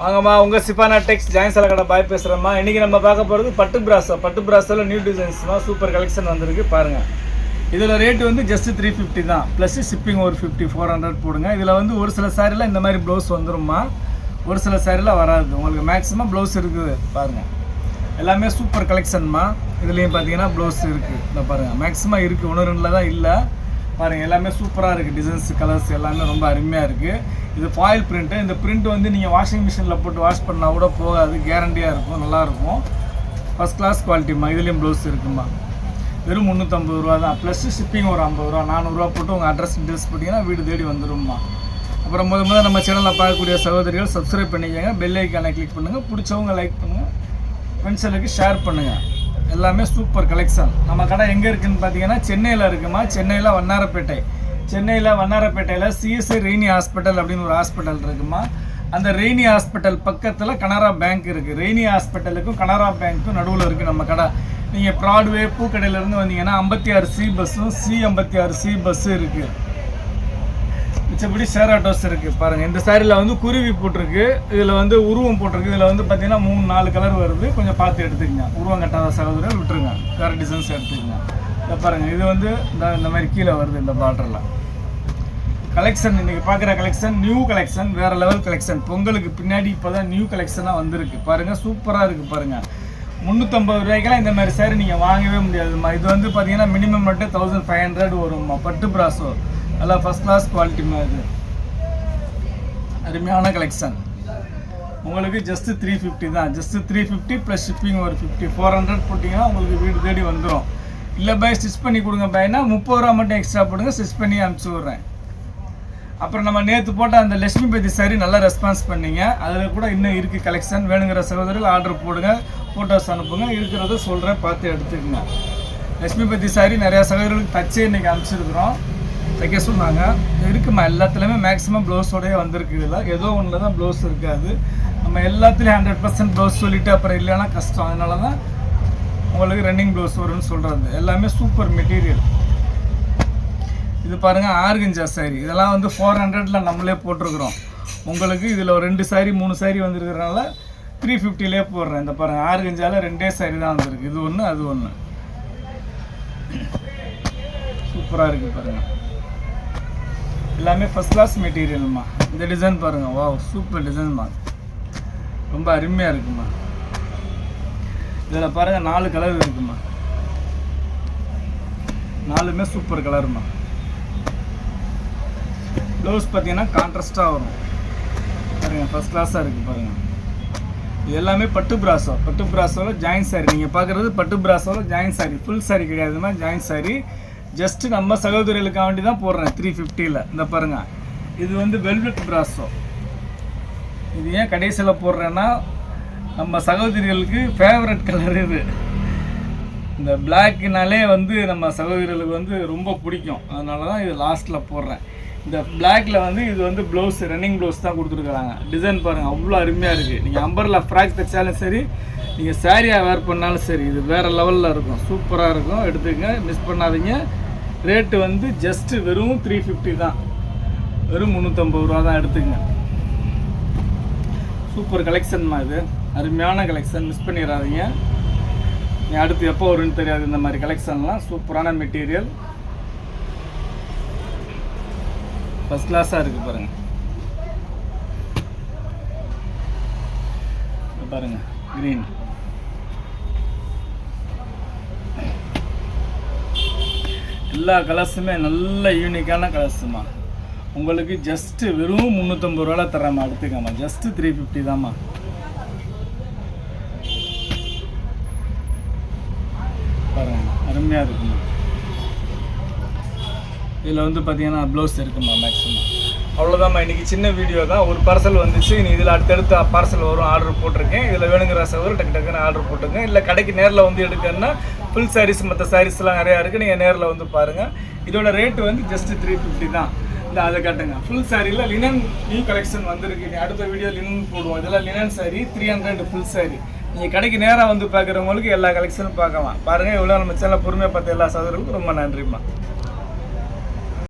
வாங்கம்மா உங்கள் சிஃபானா டெக்ஸ் ஜாயின் கடை பாய் பேசுகிறேம்மா. இன்றைக்கி நம்ம பார்க்க போகிறது பட்டு பிராஸோ நியூ டிசைன்ஸ்மா சூப்பர் கலெக்ஷன் வந்திருக்கு பாருங்கள். இதில் ரேட்டு வந்து ஜஸ்ட் 350 தான், ப்ளஸ் ஷிப்பிங் ஒரு 400 போடுங்க. இதில் வந்து ஒரு சில சாரியில் இந்த மாதிரி ப்ளவுஸ் வந்துடும்மா, ஒரு சில சாரியில் வராது. உங்களுக்கு மேக்ஸிமம் ப்ளவுஸ் இருக்குது பாருங்கள். எல்லாமே சூப்பர் கலெக்ஷன்மா. இதுலேயும் பார்த்தீங்கன்னா ப்ளவுஸ் இருக்குது, இந்த பாருங்கள் மேக்ஸிமம் இருக்குது, ஒன்று ரெண்டில் தான் இல்லை பாருங்கள். எல்லாமே சூப்பராக இருக்குது, டிசைன்ஸ் கலர்ஸ் எல்லாமே ரொம்ப அருமையாக இருக்குது. இது ஃபாயில் பிரிண்ட்டு. இந்த பிரிண்ட் வந்து நீங்கள் வாஷிங் மிஷினில் போட்டு வாஷ் பண்ணால் கூட போகாது, கேரண்டியாக இருக்கும், நல்லாயிருக்கும், ஃபஸ்ட் கிளாஸ் குவாலிட்டிம்மா. இதுலேயும் ப்ளவுஸ் இருக்குமா, வெறும் 350 ரூபா தான், ப்ளஸ் ஷிப்பிங் ஒரு 50 ரூபா, 400 ரூபா போட்டு உங்கள் அட்ரஸ் டீட்டெயில்ஸ் போட்டிங்கன்னா வீடு தேடி வந்துடும்மா. அப்புறம் முதல்ல நம்ம சேனலில் பார்க்கக்கூடிய சகோதரிகள் சப்ஸ்கிரைப் பண்ணிக்கோங்க, பெல் ஐக்கானை கிளிக் பண்ணுங்கள், பிடிச்சவங்க லைக் பண்ணுங்கள், ஃப்ரெண்ட்ஸுகளுக்கு ஷேர் பண்ணுங்கள். எல்லாமே சூப்பர் கலெக்ஷன். நம்ம கடை எங்கே இருக்குதுன்னு பார்த்தீங்கன்னா சென்னையில் இருக்குமா, சென்னையில் வண்ணாரப்பேட்டை. சென்னையில் வண்ணாரப்பேட்டையில் சிஎஸ்ஐ ரெய்னி ஹாஸ்பிட்டல் அப்படின்னு ஒரு ஹாஸ்பிட்டல் இருக்குமா. அந்த ரெய்னி ஹாஸ்பிட்டல் பக்கத்தில் கனரா பேங்க் இருக்குது. ரெய்னி ஹாஸ்பிட்டலுக்கும் கனரா பேங்க்கும் நடுவில் இருக்குது நம்ம கடை. நீங்கள் ப்ராட்வே பூக்கடையிலேருந்து வந்தீங்கன்னா 56C பஸ்ஸும் C56C பஸ்ஸும் இருக்குது. மிச்சப்படி ஷேர் ஆட்டோஸ் இருக்குது பாருங்கள். இந்த சாரியில் வந்து குருவி போட்டிருக்கு, இதில் வந்து உருவம் போட்டிருக்கு. இதில் வந்து பார்த்தீங்கன்னா 3-4 கலர் வருது, கொஞ்சம் பார்த்து எடுத்துக்கங்க. உருவம் கட்டாத சகோதரர் விட்டுருங்க, வேறு டிசைன்ஸ் எடுத்துக்கங்க. இதை பாருங்கள், இது வந்து இந்த மாதிரி கீழே வருது இந்த பார்டரில். கலெக்ஷன் இன்றைக்கி பார்க்குற கலெக்ஷன் நியூ கலெக்ஷன், வேறு லெவல் கலெக்ஷன். பொங்கலுக்கு பின்னாடி இப்போ தான் நியூ கலெக்ஷனாக வந்திருக்கு பாருங்கள். சூப்பராக இருக்குது பாருங்கள். 350 ரூபாய்க்கெல்லாம் இந்த மாதிரி சாரி நீங்கள் வாங்கவே முடியாதுமா. இது வந்து பார்த்தீங்கன்னா மினிமம் மட்டும் 1500 வரும்மா. பட்டு பிராஸோ நல்லா ஃபஸ்ட் கிளாஸ் குவாலிட்டிமா. இது அருமையான கலெக்ஷன். உங்களுக்கு ஜஸ்ட்டு 350 தான், ஜஸ்ட்டு 350 ப்ளஸ் ஷிப்பிங் ஒரு 400 போட்டிங்கன்னா உங்களுக்கு வீடு தேடி வந்துடும். இல்லை பை ஸ்டிச் பண்ணி கொடுங்க பையனா 30 ரூபா மட்டும் எக்ஸ்ட்ரா போடுங்க, ஸ்டிச் பண்ணி அனுப்பிச்சி விட்றேன். அப்புறம் நம்ம நேற்று போட்ட அந்த லட்சுமி பத்தி சாரி நல்லா ரெஸ்பான்ஸ் பண்ணிங்க. அதில் கூட இன்னும் இருக்குது கலெக்ஷன். வேணுங்கிற சகோதரர்கள் ஆர்டர் போடுங்க, ஃபோட்டோஸ் அனுப்புங்க, இருக்கிறத சொல்கிறேன், பார்த்து எடுத்துக்கங்க. லட்சுமி பத்தி சாரி நிறையா சகோதரர்களுக்கு தச்சே இன்றைக்கி அனுப்பிச்சிருக்கிறோம், தைக்க சொன்னாங்க. இருக்குமா, எல்லாத்துலேயுமே மேக்ஸிமம் ப்ளவுஸோடய வந்திருக்கு. இதில் ஏதோ ஒன்றில் தான் ப்ளவுஸ் இருக்காது. நம்ம எல்லாத்துலேயும் 100% ப்ளவுஸ் சொல்லிவிட்டு அப்புறம் இல்லைன்னா கஷ்டம். அதனால தான் உங்களுக்கு ரன்னிங் ப்ளவுஸ் வரும்னு சொல்கிறது. எல்லாமே சூப்பர் மெட்டீரியல். இது பாருங்கள், ஆர்கஞ்சா சாரி. இதெல்லாம் வந்து 400ல் நம்மளே போட்டிருக்கிறோம். உங்களுக்கு இதில் ஒரு 2 சாரி 3 சாரி வந்துருக்கிறனால 350லே போடுறேன். இந்த பாருங்கள், ஆர்கஞ்சாவில் 2 சாரி தான் வந்திருக்கு. இது ஒன்று அது ஒன்று. சூப்பராக இருக்குது பாருங்கள். எல்லாமே ஃபஸ்ட் கிளாஸ் மெட்டீரியல்மா. இந்த டிசைன் பாருங்கள், வா சூப்பர் டிசைன்மா, ரொம்ப அருமையாக இருக்குமா. இதில் பாருங்கள் 4 கலர் இருக்குமா, 4மே சூப்பர் கலருமா. ப்ளவுஸ் பார்த்தீங்கன்னா கான்ட்ராஸ்ட்டாக வரும் பாருங்கள், ஃபஸ்ட் கிளாஸாக இருக்குது பாருங்கள். இது எல்லாமே பட்டு பிராஸோவில் ஜாயின் சாரி. நீங்கள் பார்க்குறது பட்டு பிராஸோவில் ஜாயின் சாரி, ஃபுல் சாரி கிடையாதுமா, ஜாயின் சாரி. ஜஸ்ட்டு நம்ம சகோதரிகளுக்காக வேண்டி தான் போடுறேன் 350ல். இந்த பாருங்கள், இது வந்து வெல்வெட் பிராஸோ. இது ஏன் கடைசியில் போடுறேன்னா நம்ம சகோதரிகளுக்கு ஃபேவரட் கலர் இது. இந்த பிளாக்குனாலே வந்து நம்ம சகோதரிகளுக்கு வந்து ரொம்ப பிடிக்கும், அதனால தான் இது லாஸ்ட்டில் போடுறேன். இந்த பிளாக்கில் வந்து இது வந்து ப்ளவுஸ் ரன்னிங் ப்ளவுஸ் தான் கொடுத்துருக்குறாங்க. டிசைன் பாருங்கள், அவ்வளோ அருமையாக இருக்குது. நீங்கள் அம்பர்லா ஃப்ராக் தைச்சாலும் சரி, நீங்கள் சாரியாக வேர் பண்ணாலும் சரி, இது வேறு லெவலில் இருக்கும், சூப்பராக இருக்கும். எடுத்துக்கங்க, மிஸ் பண்ணாதீங்க. ரேட்டு வந்து ஜஸ்ட்டு வெறும் 350 தான், வெறும் 350 ரூபா தான். எடுத்துக்கங்க. சூப்பர் கலெக்ஷன்மா, இது அருமையான கலெக்ஷன், மிஸ் பண்ணிடாதீங்க. நீ அடுத்து எப்போ வரும்னு தெரியாது. இந்த மாதிரி கலெக்ஷன்லாம் சூப்பரான மெட்டீரியல், ஃபஸ்ட் கிளாஸாக இருக்குது பாருங்கள். பாருங்கள் க்ரீன், எல்லா கலர்ஸுமே நல்ல யூனிக்கான கலர்ஸுமா. உங்களுக்கு ஜஸ்ட்டு வெறும் 350 ரூபாவில் தரேம்மா, எடுத்துக்காம்மா. ஜஸ்ட்டு 350 தான்மா. பாருங்கள் அருமையாக இருக்குமா. இதில் வந்து பார்த்தீங்கன்னா ப்ளவுஸ் இருக்குமா மேக்ஸிமம். அவ்வளோதாம்மா, இன்றைக்கி சின்ன வீடியோ தான். ஒரு பார்சல் வந்துச்சு, இனி இதில் அடுத்தடுத்து பார்சல் வரும். ஆர்டர் போட்டிருக்கேன். இதில் வேணுங்கிற சகோதரர் டக்குன்னு ஆர்டர் போட்டுங்க. இல்லை கடைக்கு நேரில் வந்து எடுக்கணுன்னா ஃபுல் சாரீஸ் மற்ற சாரீஸ்லாம் நிறையா இருக்குது, நீங்கள் நேரில் வந்து பாருங்கள். இதோட ரேட்டு வந்து ஜஸ்ட்டு 350 தான். இந்த அதை காட்டுங்க. ஃபுல் சாரியில் லினன் நியூ கலெக்ஷன் வந்திருக்கு. அடுத்த வீடியோ லினன் போடுவோம். இதெல்லாம் லினன் சாரி 300 ஃபுல் சாரி. நீங்கள் கடைக்கு நேராக வந்து பார்க்குறவங்களுக்கு எல்லா கலெக்ஷனும் பார்க்கலாம். பாருங்கள், இவ்வளோ நம்ம சேனல் பொறுமையாக பார்த்த எல்லா சகோதரர்களுக்கும் ரொம்ப நன்றிம்மா.